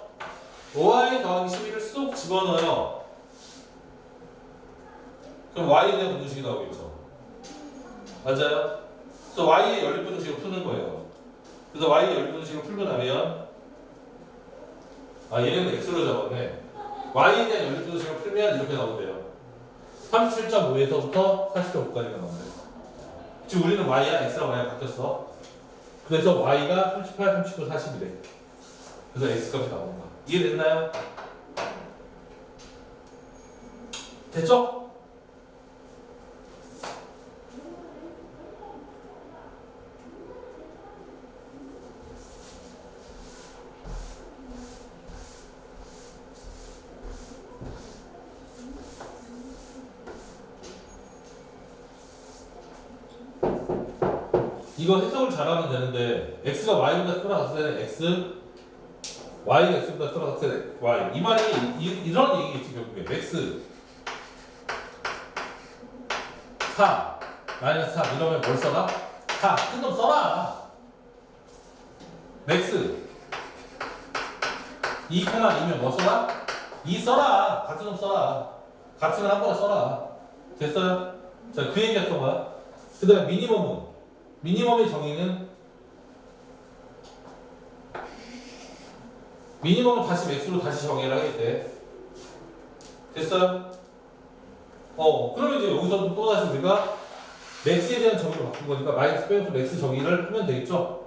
5y 더하기 12를 쏙 집어넣어요. 그럼 y에 대한 분식이 나오겠죠? 맞아요? 그래서 y의 연립분식을 푸는 거예요. 그래서 y의 연립분식을 풀고 나면 얘는 x로 잡았네. y에 대한 연립분식을 풀면 이렇게 나온대요. 37.5에서부터 40.5까지가 나온대요. 지금 우리는 y야 x랑 y가 바뀌었어. 그래서 y가 38, 39, 40이래. 그래서 x값이 나오는 거야. 이해됐나요? 됐죠? 이거 해석을 잘하면 되는데 x가 y보다 크다 갔을 때는 x, y가 x보다 크다 갔을 때는 y. 이 말이 이런 얘기겠지 결국에. x 4 마이너스 3 이러면 뭘 써라? 4 큰 놈 써라. 맥스 2, 2면 뭐 써라? 2 써라. 같은 놈 써라. 같은 한 번에 써라. 됐어요? 자, 그 얘기했던 거야. 그 다음에 미니멈의 정의는 미니멈은 다시 맥스로 다시 정의를 하겠대. 됐어요? 그러면 이제 여기서 또 다시 우리가 맥스에 대한 정의로 바꾼 거니까 마이너스 빼서 맥스 정의를 하면 되겠죠?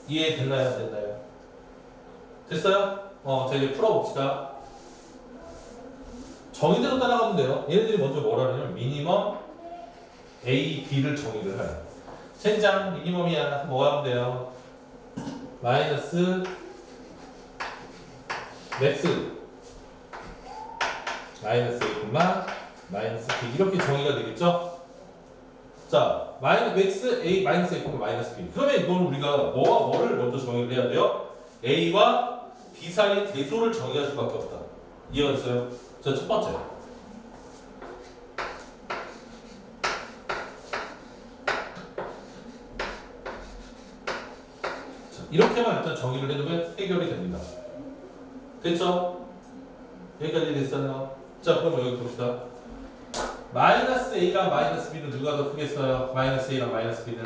이해됐나요? 안 됐나요? 됐어요? 자 이제 풀어봅시다. 정의대로 따라가면 돼요. 얘네들이 먼저 뭐라 그러냐면 미니멈 A, B를 정의를 해요. 젠장 미니멈이야. 뭐 하면 돼요? 마이너스 맥스 마이너스 A, 마이너스 B 이렇게 정의가 되겠죠? 자, 맥스 A 마이너스 A, 마이너스 B. 그러면 이건 우리가 뭐와 뭐를 먼저 정의를 해야 돼요? A와 B 사이의 대소를 정의할 수밖에 없다. 이해했어요? 자, 첫 번째. 이렇게만 일단 정의를 해두면 해결이 됩니다. 됐죠? 여기까지 됐어요. 자, 그럼 여기 봅시다. 마이너스 A랑 마이너스 B는 누가 더 크겠어요? 마이너스 A랑 마이너스 B는?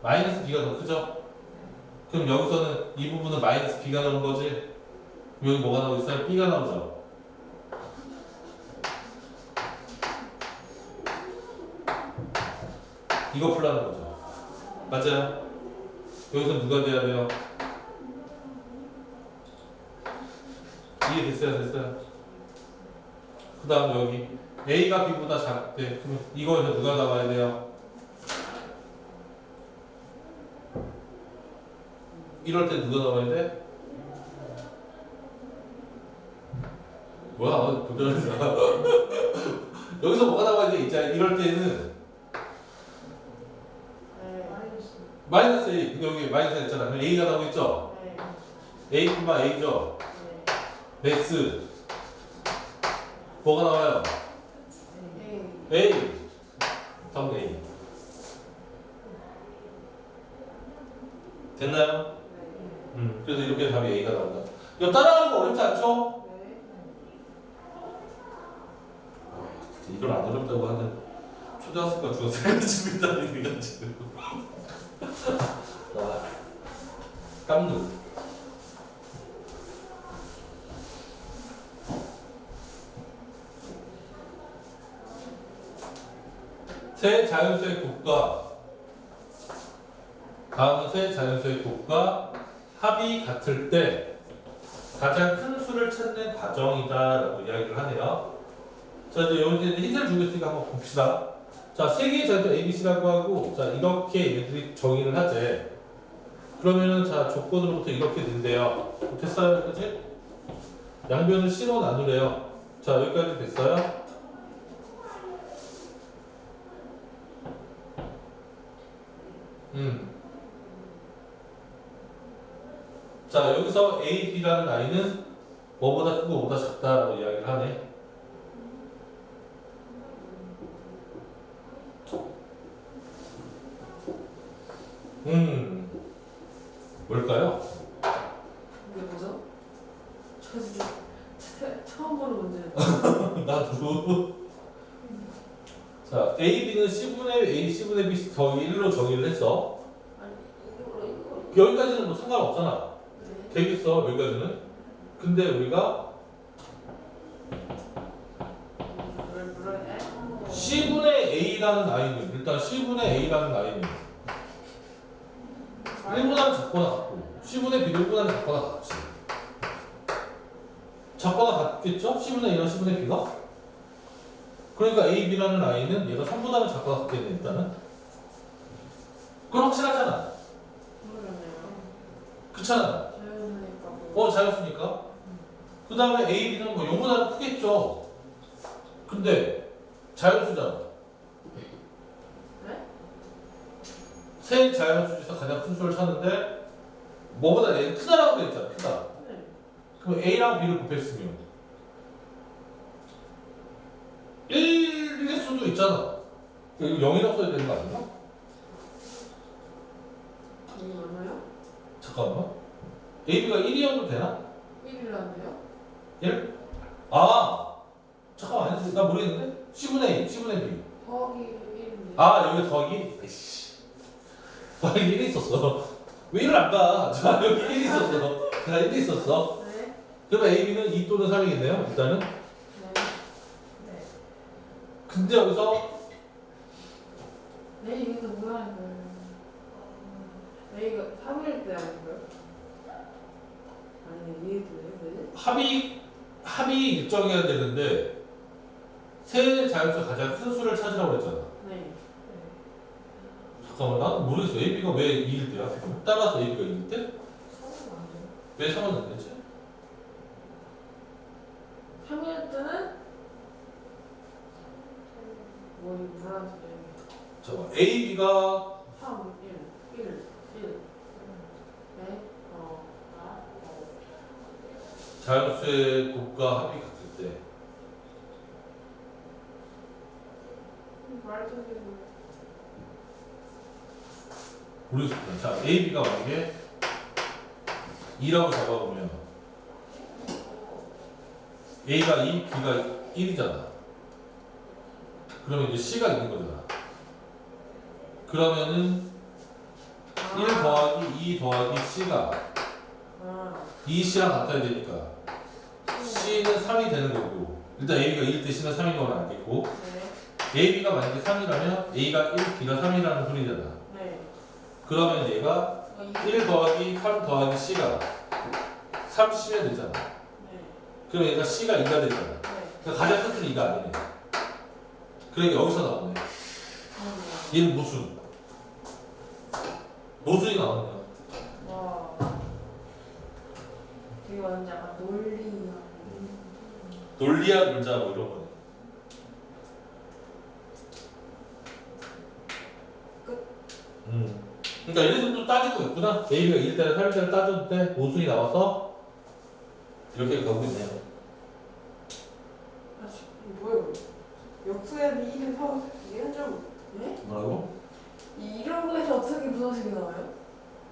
마이너스 B가 더 크죠? 그럼 여기서는 이 부분은 마이너스 B가 나오는 거지? 여기 뭐가 나오고 있어요? B가 나오죠? 이거 풀라는 거죠. 맞아요? 여기서 누가 돼야 돼요? 이해됐어요? 그 다음 여기 A가 B보다 작대. 그럼 이거에서 누가 나와야 돼요? 이럴 때 누가 나와야 돼? 뭐야? 도전했어. 여기서 뭐가 나와야 돼? 있잖아. 이럴 때는 마이너스 A. 여기 마이너스 있잖아. 그럼 A가 나오겠죠? A, A죠? 맥스 뭐가 나와요? A 다음 A 됐나요? 그래서 이렇게 답이 A가 나온다. 이거 따라하는 거 어렵지 않죠? 이걸 안 어렵다고 하는 초등학생과 중학생까지 준비다 이거 지금. 깜놀. 세 자연수의 곱과 다음은 세 자연수의 곱과 합이 같을 때 가장 큰 수를 찾는 과정이다라고 이야기를 하네요. 자, 이제 여기서 힌트를 주고 있으니까 한번 봅시다. 자, 세 개의 자연수 ABC라고 하고, 자, 이렇게 얘들이 정의를 하재. 그러면은, 자, 조건으로부터 이렇게 된대요. 됐어요? 그치? 양변을 C로 나누래요. 자, 여기까지 됐어요? 자 여기서 A, B라는 아이는 뭐보다 크고 뭐보다 작다라고 이야기를 하네. 뭘까요? 이게 뭐죠? 저 진짜 처음 보는 문제예요. 나도. 자, A, B는 C분의 A, C분의 B 더하기 1로 정의를 했어. 아니 이거로 여기까지는 뭐 상관없잖아. 네. 되겠어, 여기까지는. 근데 우리가 왜? C분의 A라는 아이는, 일단 C분의 A라는 아이는 1보다는 작거나 같고, C분의 B도 1보다는 작거나 같지. 작거나 같겠죠? C분의 A랑 C분의 B가? 그러니까 A, B라는 아이는 얘가 3보다는 작거나 같겠네, 일단은. 그건 확실하잖아. 모르겠네요. 그렇잖아. 자연스니까 뭐. 자였으니까. 그 다음에 A, B는 뭐 0보다는 크겠죠. 근데 자연수잖아. 네? 세 자연수 중에서 가장 큰 수를 찾는데 뭐보다 얘는 크다라고 돼 있잖아. 크다. 네. 그럼 A랑 B를 곱했으면 1일 수도 있잖아. 이거 0이라고 써야 되는 거 아닌가? 이게 맞나요? 잠깐만. AB가 1이어도 되나? 1이라는데요? 1? 아! 잠깐만. 아니, 나 모르겠는데? C분의 A, C분의 B. 더하기 1인데. 아, 여기 더하기? 아이씨. 더하기 1이 있었어. 왜 1을 안 봐? 자, 여기 1이 있었어. 자, 1이 있었어. 네. 그러면 AB는 2 또는 3이겠네요, 일단은. 네. 네. 근데 여기서 네, 이게 또 뭐라는 거예요? A가 3일 때 아닌가요? 아니, 2일 때네요, 네? 합이 일정해야 되는데 세 자연수 가장 큰 수를 찾으라고 그랬잖아. 네. 잠깐만, 나는 모르겠어. AB가 왜 2일 때야? 따라서 AB가 2일 때? 3은 안 돼요. 왜 3은 안 되지? 3일 때는 뭐 이거 뭐라는 소리예요? 잠깐만, AB가 3, 1, 1, 1. 네. 자연수의 곱과 합이 같을 때 말도 안 되는 모르겠어. 자, AB가 만약에 2라고 잡아보면 A가 2, B가 1이잖아. 그러면 이제 C가 있는 거잖아. 그러면은 1 더하기 2 더하기 C가 아, 2C랑 같아야 되니까 C는 3이 되는 거고, 일단 AB가 2일 때 C는 3인 건 알겠고, 네. AB가 만약에 3이라면 A가 1, B가 3이라는 소리잖아. 네. 그러면 얘가 1 더하기 3 더하기 C가 30이 되잖아. 네. 그럼 얘가 C가 2가 되잖아. 네. 그러니까 가장 큰 수는 2가 아니네. 그러니까 여기서 나오네. 얘는 무슨? 모순이 나왔네요. 와. 되게 완전 약간 논리나. 논리야 놀자 뭐 이런 거네. 그러니까 얘네들도 따지고 있구나. A가 1일 때는 3일 때를 따졌는데 모순이 나와서 이렇게 가고 있네요. 아, 이거 뭐예요? 역수의 2는 3, 이건 좀. 네? 뭐라고? 이런 거에서 어떻게 부서식이 나와요?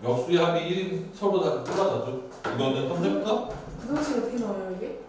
역수의 합이 1인 서로 다 끝나가죠. 이거는 3점부터 부서식 어떻게 나와요, 이게?